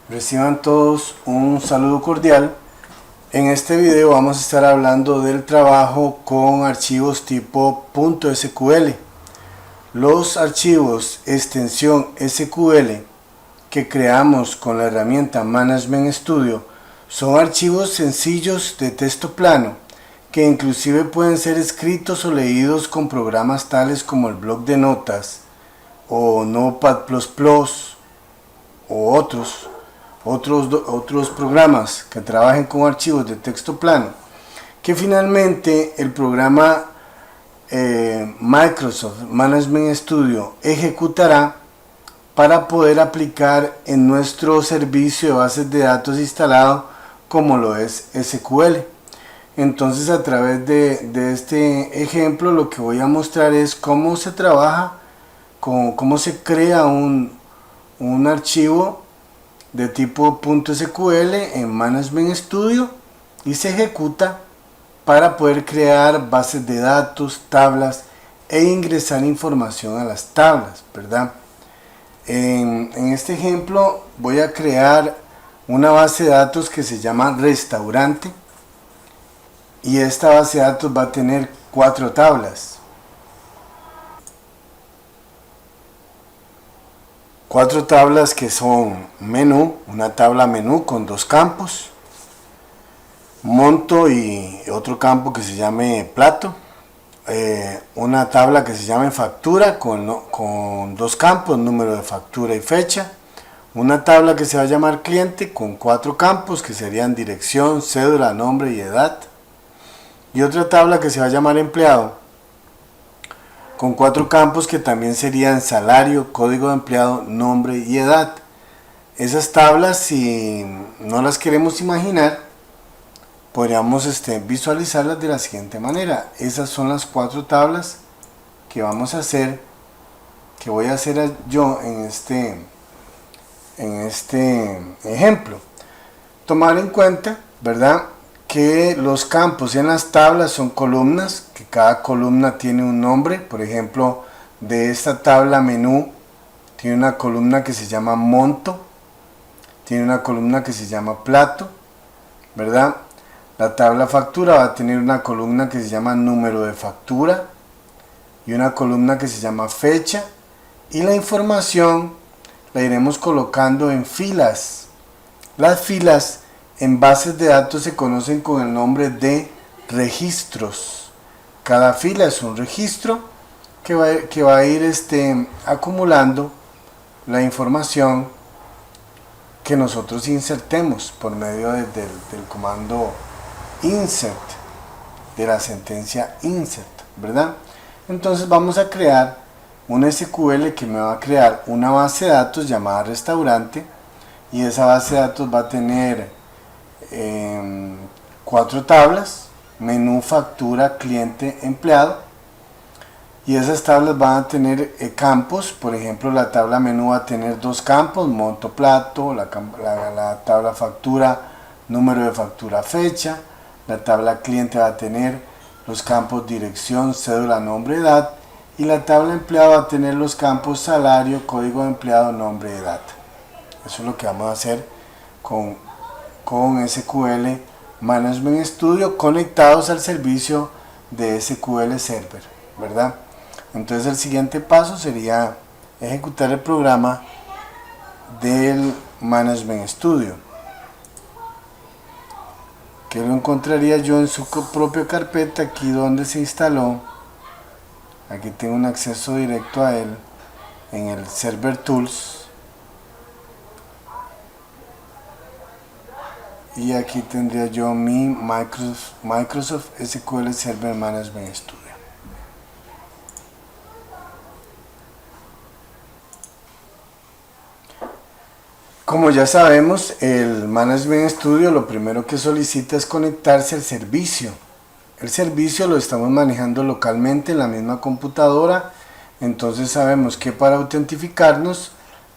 Reciban todos un saludo cordial. En este video vamos a estar hablando del trabajo con archivos tipo .sql. Los archivos extensión SQL que creamos con la herramienta Management Studio son archivos sencillos de texto plano que inclusive pueden ser escritos o leídos con programas tales como el bloc de notas o Notepad++ o otros programas que trabajen con archivos de texto plano, que finalmente el programa Microsoft Management Studio ejecutará para poder aplicar en nuestro servicio de bases de datos instalado como lo es SQL. Entonces, a través de este ejemplo lo que voy a mostrar es cómo se trabaja, cómo se crea un archivo de tipo .sql en Management Studio y se ejecuta para poder crear bases de datos, tablas e ingresar información a las tablas, ¿verdad? En este ejemplo voy a crear una base de datos que se llama restaurante y esta base de datos va a tener 4 tablas. 4 tablas que son menú, una tabla menú con 2 campos, monto y otro campo que se llame plato, una tabla que se llame factura con 2 campos, número de factura y fecha, una tabla que se va a llamar cliente con 4 campos que serían dirección, cédula, nombre y edad, y otra tabla que se va a llamar empleado con 4 campos que también serían salario, código de empleado, nombre y edad. Esas tablas, si no las queremos imaginar, podríamos visualizarlas de la siguiente manera. Esas son las 4 tablas que vamos a hacer, que voy a hacer yo en este ejemplo. Tomar en cuenta, ¿verdad?, que los campos en las tablas son columnas, que cada columna tiene un nombre. Por ejemplo, de esta tabla menú tiene una columna que se llama monto, tiene una columna que se llama plato, ¿verdad? La tabla factura va a tener una columna que se llama número de factura y una columna que se llama fecha, y la información la iremos colocando en filas. Las filas en bases de datos se conocen con el nombre de registros. Cada fila es un registro que va a ir acumulando la información que nosotros insertemos por medio del comando insert, de la sentencia insert, ¿verdad? Entonces vamos a crear un SQL que me va a crear una base de datos llamada restaurante, y esa base de datos va a tener 4 tablas: menú, factura, cliente, empleado, y esas tablas van a tener campos. Por ejemplo, la tabla menú va a tener 2 campos: monto, plato, la tabla factura, número de factura, fecha. La tabla cliente va a tener los campos dirección, cédula, nombre, edad, y la tabla empleado va a tener los campos salario, código de empleado, nombre, edad. Eso es lo que vamos a hacer con SQL Management Studio conectados al servicio de SQL Server, ¿verdad? Entonces el siguiente paso sería ejecutar el programa del Management Studio, que lo encontraría yo en su propia carpeta, aquí donde se instaló. Aquí tengo un acceso directo a él en el Server Tools, y aquí tendría yo mi Microsoft SQL Server Management Studio. Como ya sabemos, el Management Studio lo primero que solicita es conectarse al servicio. El servicio lo estamos manejando localmente en la misma computadora, entonces sabemos que para autentificarnos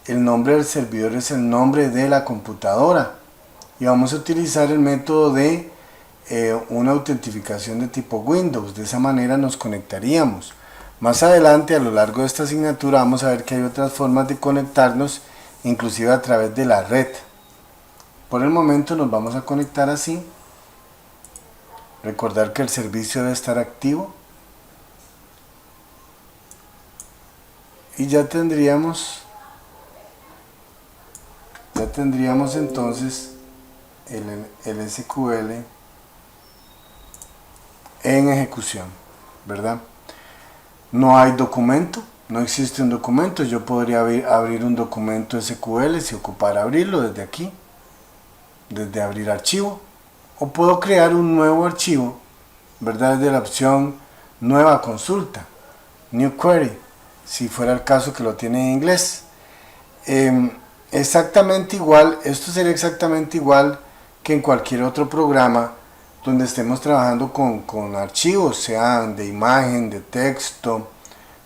el nombre del servidor es el nombre de la computadora, y vamos a utilizar el método de una autentificación de tipo Windows. De esa manera nos conectaríamos. Más adelante, a lo largo de esta asignatura, vamos a ver que hay otras formas de conectarnos, inclusive a través de la red. Por el momento nos vamos a conectar así. Recordar que el servicio debe estar activo. Y ya tendríamos entonces el SQL en ejecución, ¿verdad? No hay documento, no existe un documento. Yo podría abrir un documento SQL si ocupara abrirlo desde aquí, desde abrir archivo, o puedo crear un nuevo archivo, ¿verdad? Desde la opción nueva consulta, new query, si fuera el caso que lo tiene en inglés. Exactamente igual, esto sería exactamente igual que en cualquier otro programa donde estemos trabajando con archivos, sean de imagen, de texto,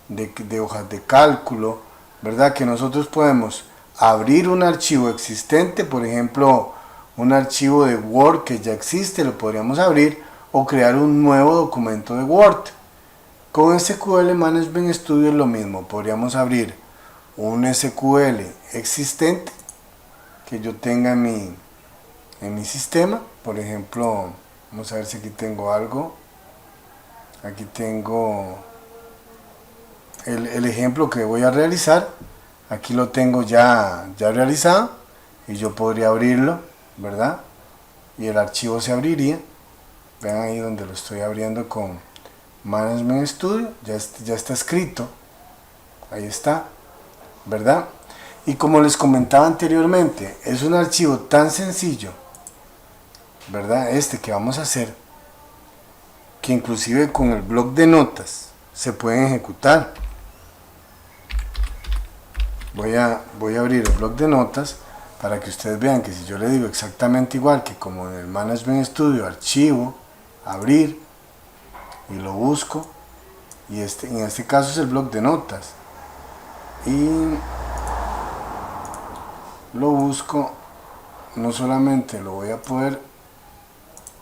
de hojas de cálculo, ¿verdad? Que nosotros podemos abrir un archivo existente, por ejemplo, un archivo de Word que ya existe, lo podríamos abrir, o crear un nuevo documento de Word. Con SQL Management Studio es lo mismo, podríamos abrir un SQL existente que yo tenga en mi sistema. Por ejemplo, vamos a ver si aquí tengo algo. Aquí tengo el ejemplo que voy a realizar. Aquí lo tengo ya realizado y yo podría abrirlo, ¿verdad? Y el archivo se abriría. Vean ahí donde lo estoy abriendo con Management Studio. Ya está escrito. Ahí está, ¿verdad? Y como les comentaba anteriormente, es un archivo tan sencillo, ¿verdad? Este que vamos a hacer, que inclusive con el bloc de notas se pueden ejecutar. Voy a abrir el bloc de notas para que ustedes vean que si yo le digo exactamente igual que como en el Management Studio, archivo, abrir, y lo busco, y en este caso es el bloc de notas, y lo busco, no solamente lo voy a poder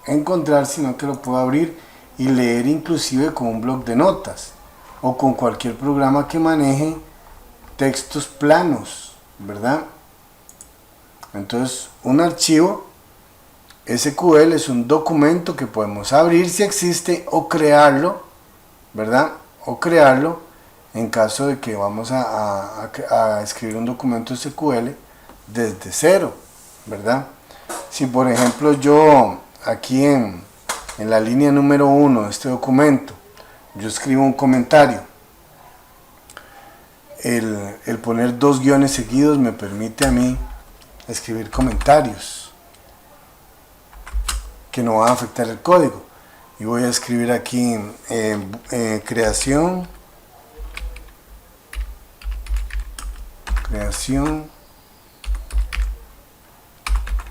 encontrar, sino que lo puedo abrir y leer inclusive con un bloc de notas o con cualquier programa que maneje textos planos, ¿verdad? Entonces, un archivo SQL es un documento que podemos abrir si existe, o crearlo, ¿verdad? O crearlo en caso de que vamos a escribir un documento SQL desde cero, ¿verdad? Si por ejemplo yo aquí en la línea número 1 de este documento yo escribo un comentario, el poner dos guiones seguidos me permite a mí escribir comentarios que no van a afectar el código. Y voy a escribir aquí creación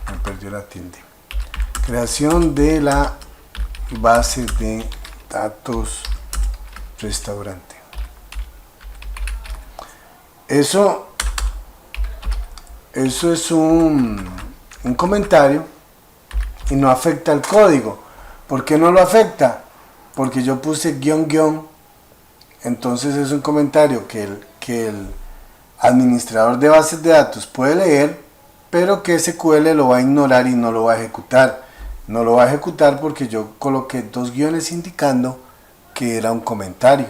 me perdió la tilde, creación de la base de datos restaurante. Eso es un comentario y no afecta al código. ¿Por qué no lo afecta? Porque yo puse guión. Entonces es un comentario que el administrador de bases de datos puede leer, pero que SQL lo va a ignorar y no lo va a ejecutar. No lo va a ejecutar porque yo coloqué dos guiones indicando que era un comentario,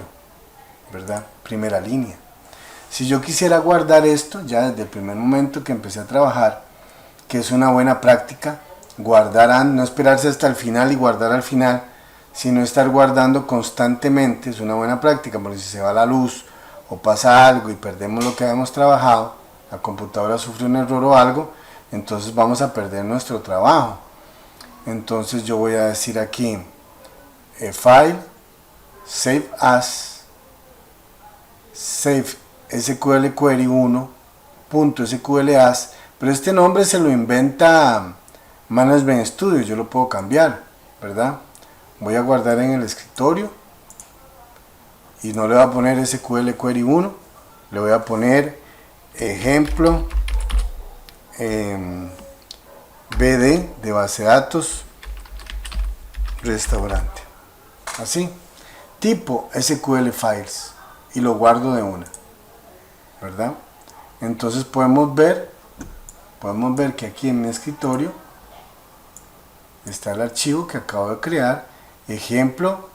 ¿verdad? Primera línea. Si yo quisiera guardar esto ya desde el primer momento que empecé a trabajar, que es una buena práctica, guardar, no esperarse hasta el final y guardar al final, sino estar guardando constantemente, es una buena práctica, porque si se va la luz o pasa algo y perdemos lo que habíamos trabajado, la computadora sufre un error o algo, entonces vamos a perder nuestro trabajo. Entonces yo voy a decir aquí file, save as, save SQL query 1.sql as, pero este nombre se lo inventa Management Studio, yo lo puedo cambiar, ¿verdad? Voy a guardar en el escritorio y no le voy a poner SQL query 1, le voy a poner ejemplo BD de base de datos restaurante, así, tipo SQL files, y lo guardo de una, ¿verdad? Entonces podemos ver podemos ver que aquí en mi escritorio está el archivo que acabo de crear, ejemplo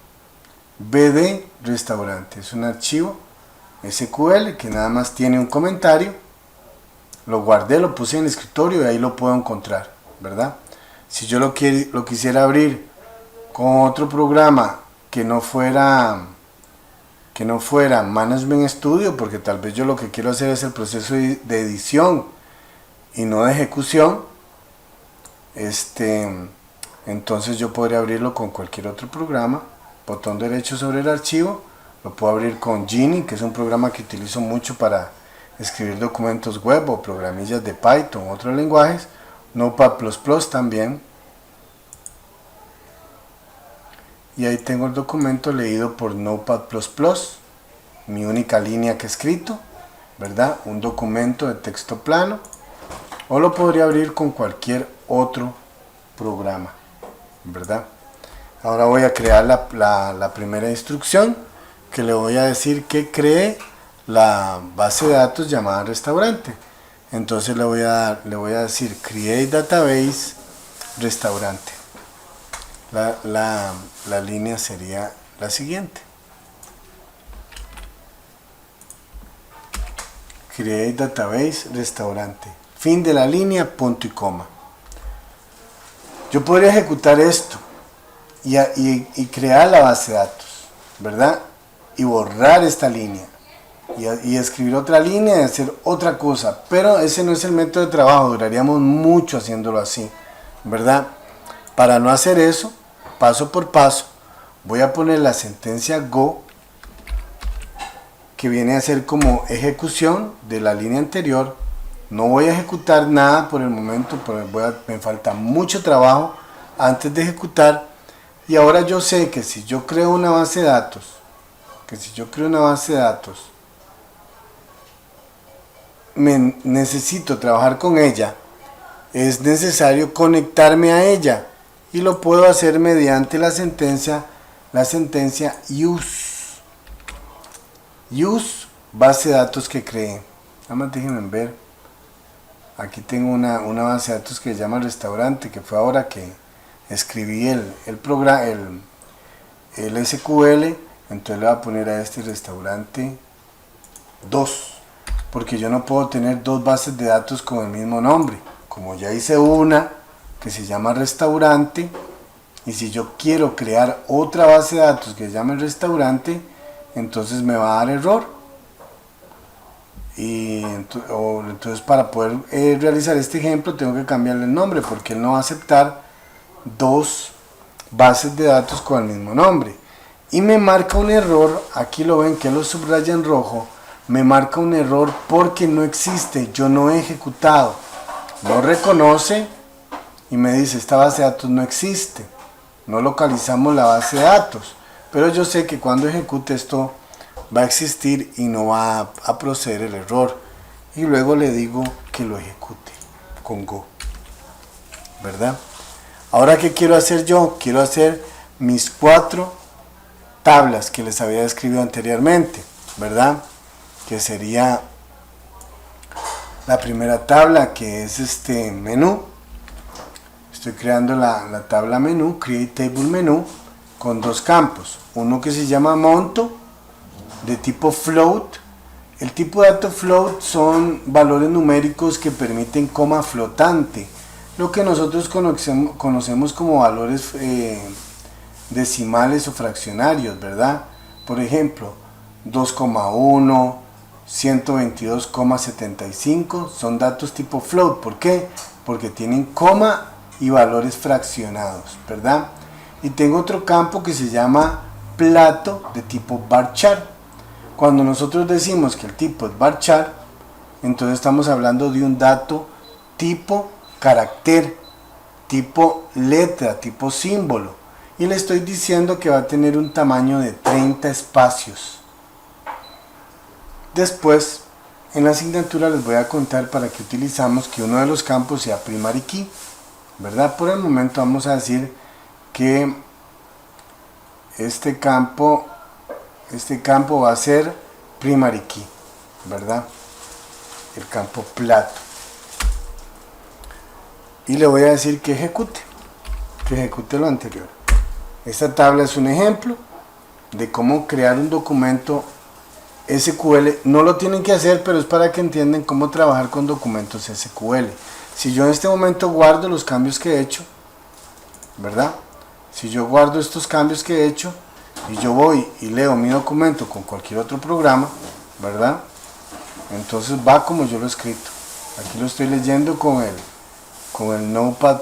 BD restaurante. Es un archivo SQL que nada más tiene un comentario. Lo guardé, lo puse en el escritorio y ahí lo puedo encontrar, ¿verdad? Si yo lo quisiera abrir con otro programa que no fuera Management Studio, porque tal vez yo lo que quiero hacer es el proceso de edición y no de ejecución, entonces yo podría abrirlo con cualquier otro programa. Botón derecho sobre el archivo, lo puedo abrir con Geany, que es un programa que utilizo mucho para escribir documentos web o programillas de Python, otros lenguajes. Notepad++ también. Y ahí tengo el documento leído por Notepad++, mi única línea que he escrito, ¿verdad? Un documento de texto plano. O lo podría abrir con cualquier otro programa, ¿verdad? Ahora voy a crear la primera instrucción, que le voy a decir que cree la base de datos llamada restaurante. Entonces le voy a decir create database restaurante. La línea sería la siguiente: create database restaurante, fin de la línea, punto y coma. Yo podría ejecutar esto y crear la base de datos, ¿verdad? Y borrar esta línea y escribir otra línea y hacer otra cosa, pero ese no es el método de trabajo, duraríamos mucho haciéndolo así, ¿verdad? Para no hacer eso, paso por paso, voy a poner la sentencia go, que viene a ser como ejecución de la línea anterior. No voy a ejecutar nada por el momento, porque me falta mucho trabajo antes de ejecutar. Y ahora yo sé que si yo creo una base de datos, necesito trabajar con ella, es necesario conectarme a ella, y lo puedo hacer mediante la sentencia use base de datos que creé. Nada más déjenme ver, aquí tengo una base de datos que se llama restaurante, que fue ahora que escribí el programa, el SQL. Entonces le voy a poner a este restaurante 2, porque yo no puedo tener dos bases de datos con el mismo nombre. Como ya hice una que se llama restaurante, y si yo quiero crear otra base de datos que se llame restaurante, entonces me va a dar error. Y entonces para poder realizar este ejemplo tengo que cambiarle el nombre, porque él no va a aceptar dos bases de datos con el mismo nombre. Y me marca un error, aquí lo ven que lo subraya en rojo, me marca un error porque no existe, yo no he ejecutado, no reconoce y me dice esta base de datos no existe, no localizamos la base de datos, pero yo sé que cuando ejecute esto va a existir y no va a proceder el error, y luego le digo que lo ejecute con go, ¿verdad? Ahora, ¿qué quiero hacer yo? Quiero hacer mis 4 tablas que les había descrito anteriormente, ¿verdad? Que sería la primera tabla, que es este menú. Estoy creando la tabla menú, create table menú, con 2 campos. Uno que se llama monto, de tipo float. El tipo de dato float son valores numéricos que permiten coma flotante, lo que nosotros conocemos como valores decimales o fraccionarios, ¿verdad? Por ejemplo, 2,1, 122,75 son datos tipo float. ¿Por qué? Porque tienen coma y valores fraccionados, ¿verdad? Y tengo otro campo que se llama plato de tipo varchar. Cuando nosotros decimos que el tipo es varchar, entonces estamos hablando de un dato tipo carácter, tipo letra, tipo símbolo. Y le estoy diciendo que va a tener un tamaño de 30 espacios. Después, en la asignatura les voy a contar para qué utilizamos que uno de los campos sea primary key, ¿verdad? Por el momento vamos a decir que este campo va a ser primary key, ¿verdad? El campo plato. y le voy a decir que ejecute lo anterior. Esta tabla es un ejemplo de cómo crear un documento SQL. No lo tienen que hacer, pero es para que entiendan cómo trabajar con documentos SQL. Si yo en este momento guardo los cambios que he hecho, ¿verdad? Si yo guardo estos cambios que he hecho y yo voy y leo mi documento con cualquier otro programa, ¿verdad? Entonces va como yo lo he escrito. Aquí lo estoy leyendo con el Notepad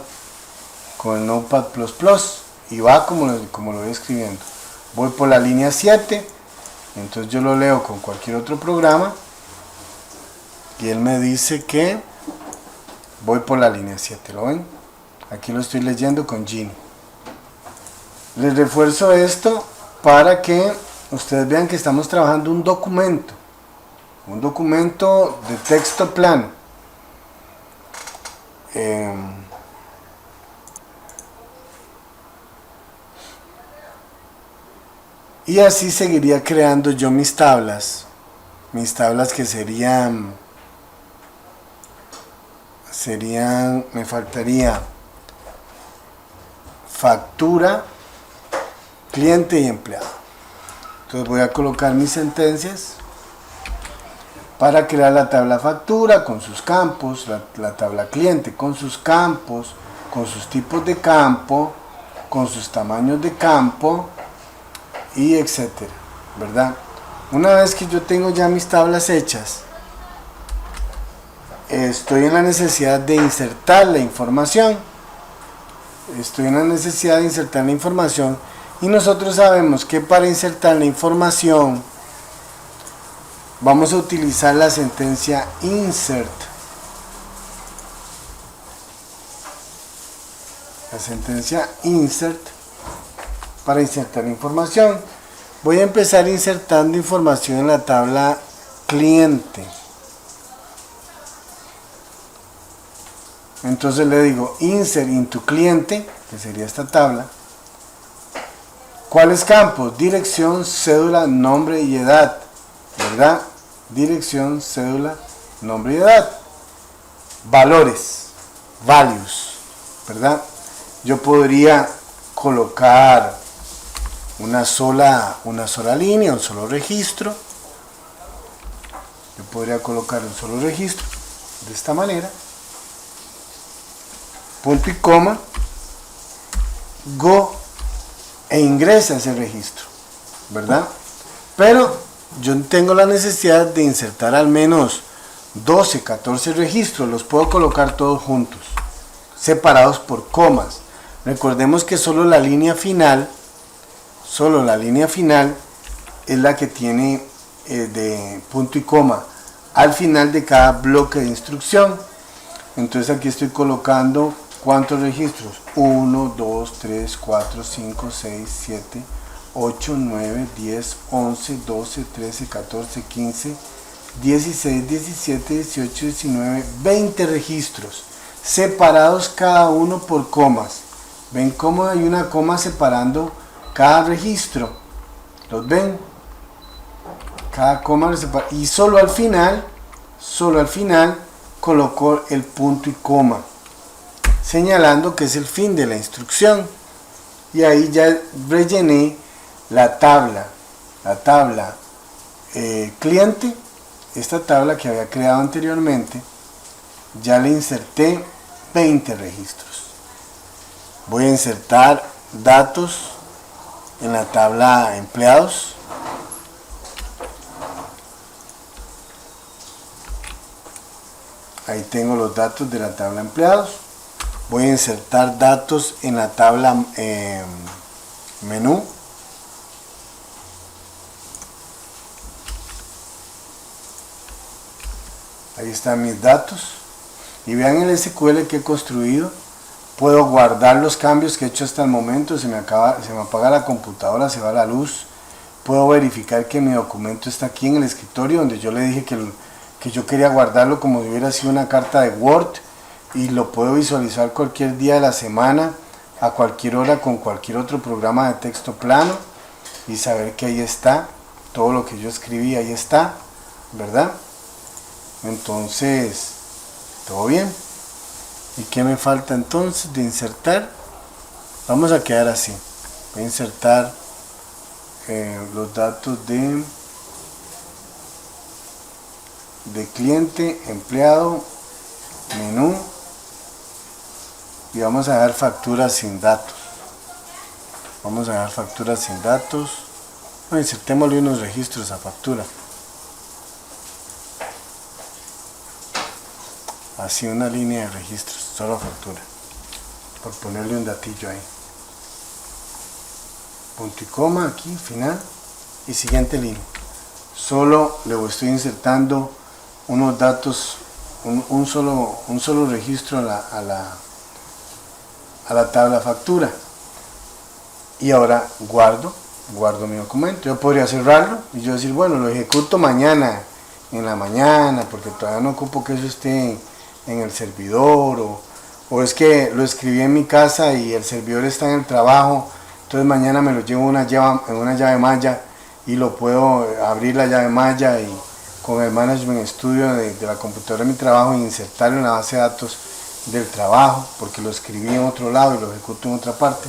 y va como lo voy escribiendo. Voy por la línea 7, entonces yo lo leo con cualquier otro programa y él me dice que voy por la línea 7, ¿lo ven? Aquí lo estoy leyendo con Gini. Les refuerzo esto para que ustedes vean que estamos trabajando un documento de texto plano. Y así seguiría creando yo mis tablas que serían, me faltaría factura, cliente y empleado. Entonces voy a colocar mis sentencias para crear la tabla factura con sus campos, la tabla cliente con sus campos, con sus tipos de campo, con sus tamaños de campo y etcétera, ¿verdad? Una vez que yo tengo ya mis tablas hechas, estoy en la necesidad de insertar la información. Y nosotros sabemos que para insertar la información vamos a utilizar la sentencia insert. La sentencia insert para insertar información. Voy a empezar insertando información en la tabla cliente. Entonces le digo insert into cliente, que sería esta tabla. ¿Cuáles campos? Dirección, cédula, nombre y edad, ¿verdad? Dirección, cédula, nombre y edad. Valores, values, ¿verdad? Yo podría colocar una sola línea, un solo registro. Yo podría colocar un solo registro de esta manera. Punto y coma. Go e ingresa ese registro, ¿verdad? Pero yo tengo la necesidad de insertar al menos 12, 14 registros. Los puedo colocar todos juntos, separados por comas. Recordemos que solo la línea final es la que tiene de punto y coma al final de cada bloque de instrucción. Entonces aquí estoy colocando ¿cuántos registros? 1, 2, 3, 4, 5, 6, 7, 8, 9, 10, 11, 12, 13, 14, 15, 16, 17, 18, 19, 20 registros separados cada uno por comas. ¿Ven cómo hay una coma separando cada registro? ¿Los ven? Cada coma lo separa. Y solo al final colocó el punto y coma, señalando que es el fin de la instrucción. Y ahí ya rellené la tabla cliente, esta tabla que había creado anteriormente. Ya le inserté 20 registros. Voy a insertar datos en la tabla empleados. Ahí tengo los datos de la tabla empleados. Voy a insertar datos en la tabla menú. Ahí están mis datos. Y vean el SQL que he construido. Puedo guardar los cambios que he hecho hasta el momento. Se me apaga la computadora, se va la luz. Puedo verificar que mi documento está aquí en el escritorio, donde yo le dije que yo quería guardarlo como si hubiera sido una carta de Word. Y lo puedo visualizar cualquier día de la semana, a cualquier hora, con cualquier otro programa de texto plano, y saber que ahí está, todo lo que yo escribí ahí está, ¿verdad? Entonces, todo bien. ¿Y qué me falta entonces de insertar? Vamos a quedar así. Voy a insertar los datos de cliente, empleado, menú, y vamos a dejar facturas sin datos. Vamos a dejar facturas sin datos. Bueno, insertémosle unos registros a factura. Así, una línea de registros, solo factura, por ponerle un datillo ahí. Punto y coma aquí, final, y siguiente línea. Solo le estoy insertando unos datos, un solo registro a la tabla factura. Y ahora guardo mi documento. Yo podría cerrarlo y yo decir, bueno, lo ejecuto mañana, en la mañana, porque todavía no ocupo que eso esté en el servidor, o es que lo escribí en mi casa y el servidor está en el trabajo, entonces mañana me lo llevo en una llave malla y lo puedo abrir la llave malla y con el Management Studio de la computadora de mi trabajo e insertarlo en la base de datos del trabajo, porque lo escribí en otro lado y lo ejecuto en otra parte,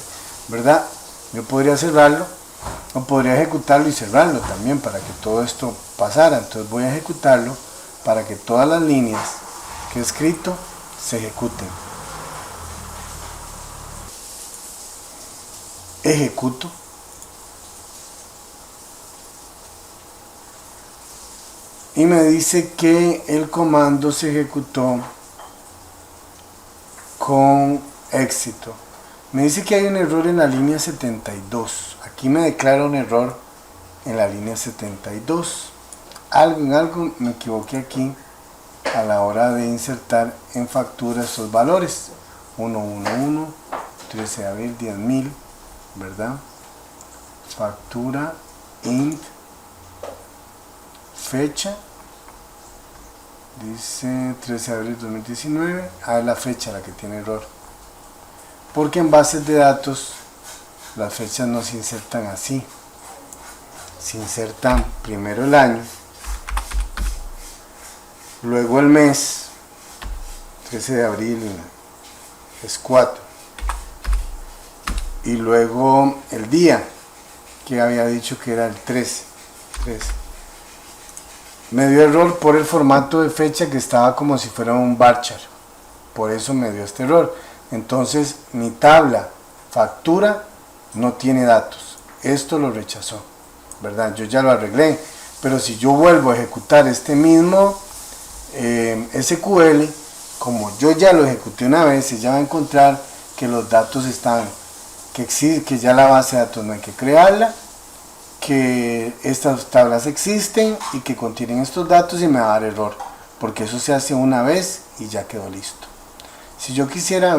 ¿verdad? Yo podría cerrarlo o podría ejecutarlo y cerrarlo también para que todo esto pasara. Entonces voy a ejecutarlo para que todas las líneas que he escrito se ejecuten. Ejecuto. Y me dice que el comando se ejecutó con éxito. Me dice que hay un error en la línea 72. Aquí me declara un error en la línea 72. En algo me equivoqué aquí a la hora de insertar en factura estos valores. 111, 13 de abril, 10.000, ¿verdad? Factura, int, fecha. Dice 13 de abril 2019. Es la fecha la que tiene error. Porque en bases de datos las fechas no se insertan así. Se insertan primero el año, luego el mes, 13 de abril es 4, y luego el día, que había dicho que era el 13. Me dio error por el formato de fecha que estaba como si fuera un varchar, por eso me dio este error. Entonces mi tabla factura no tiene datos, esto lo rechazó, ¿verdad? Yo ya lo arreglé, pero si yo vuelvo a ejecutar este mismo SQL, como yo ya lo ejecuté una vez, ella va a encontrar que los datos están, que ya la base de datos no hay que crearla, que estas tablas existen y que contienen estos datos, y me va a dar error, porque eso se hace una vez y ya quedó listo. Si yo quisiera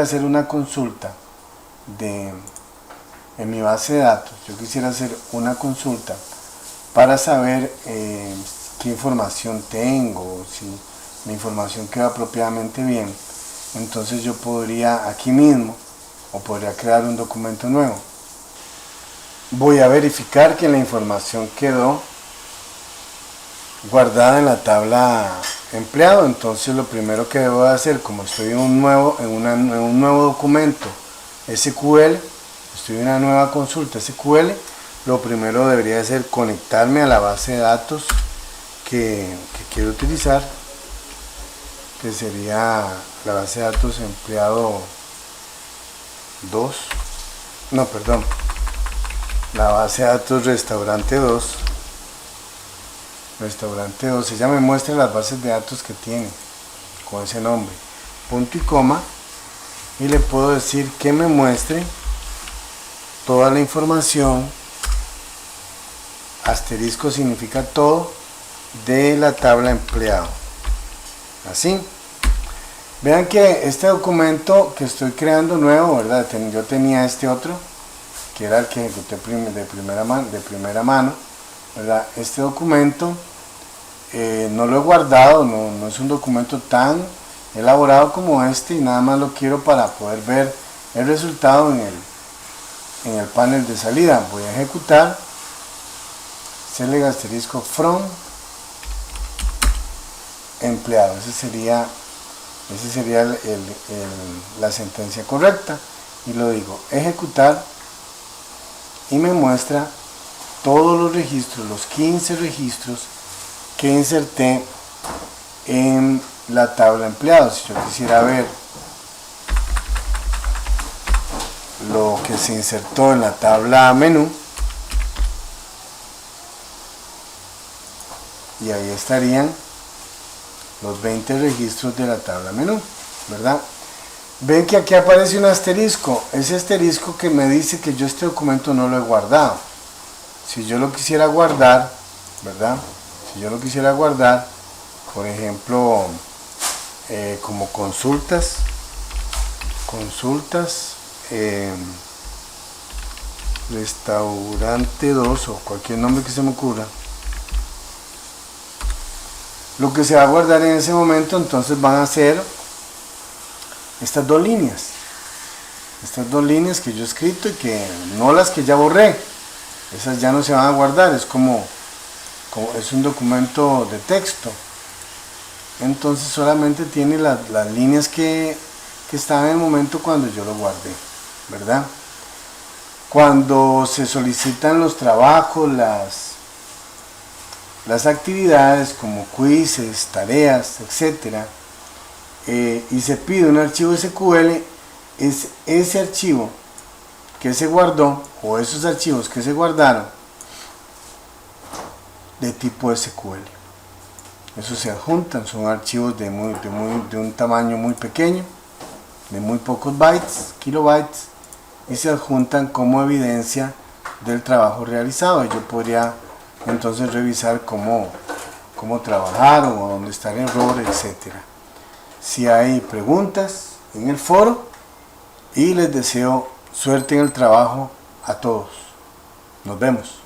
hacer una consulta en mi base de datos, yo quisiera hacer una consulta para saber qué información tengo, si mi información queda apropiadamente bien, entonces yo podría aquí mismo, o podría crear un documento nuevo. Voy a verificar que la información quedó guardada en la tabla empleado. Entonces lo primero que debo de hacer, como estoy en un nuevo documento SQL, estoy en una nueva consulta SQL, lo primero debería ser conectarme a la base de datos que quiero utilizar, que sería la base de datos empleado 2, no, perdón, la base de datos restaurante 2. Ella me muestra las bases de datos que tiene con ese nombre, punto y coma, y le puedo decir que me muestre toda la información, asterisco significa todo, de la tabla empleado. Así, vean que este documento que estoy creando nuevo, ¿verdad? Yo tenía este otro que era el que ejecuté de primera mano, ¿verdad? Este documento no lo he guardado, no es un documento tan elaborado como este, y nada más lo quiero para poder ver el resultado en el panel de salida. Voy a ejecutar select asterisco from empleado. Ese sería Esa sería la sentencia correcta. Y lo digo, ejecutar, y me muestra todos los registros, los 15 registros que inserté en la tabla empleados. Si yo quisiera ver lo que se insertó en la tabla menú, y ahí estarían los 20 registros de la tabla menú, ¿verdad? Ven que aquí aparece un asterisco, ese asterisco que me dice que yo este documento no lo he guardado. Si yo lo quisiera guardar, ¿verdad? Si yo lo quisiera guardar, por ejemplo, como consultas, restaurante 2 o cualquier nombre que se me ocurra, lo que se va a guardar en ese momento entonces van a ser estas dos líneas que yo he escrito y que no las que ya borré, esas ya no se van a guardar, es como es un documento de texto, entonces solamente tiene las líneas que estaban en el momento cuando yo lo guardé, ¿verdad? Cuando se solicitan los trabajos, las actividades como quizzes, tareas, etcétera, y se pide un archivo SQL, es ese archivo que se guardó o esos archivos que se guardaron de tipo SQL. Esos se adjuntan, son archivos de un tamaño muy pequeño, de muy pocos bytes, kilobytes, y se adjuntan como evidencia del trabajo realizado. Yo podría entonces revisar cómo trabajaron o dónde está el error, etcétera. Si hay preguntas en el foro, y les deseo suerte en el trabajo a todos. Nos vemos.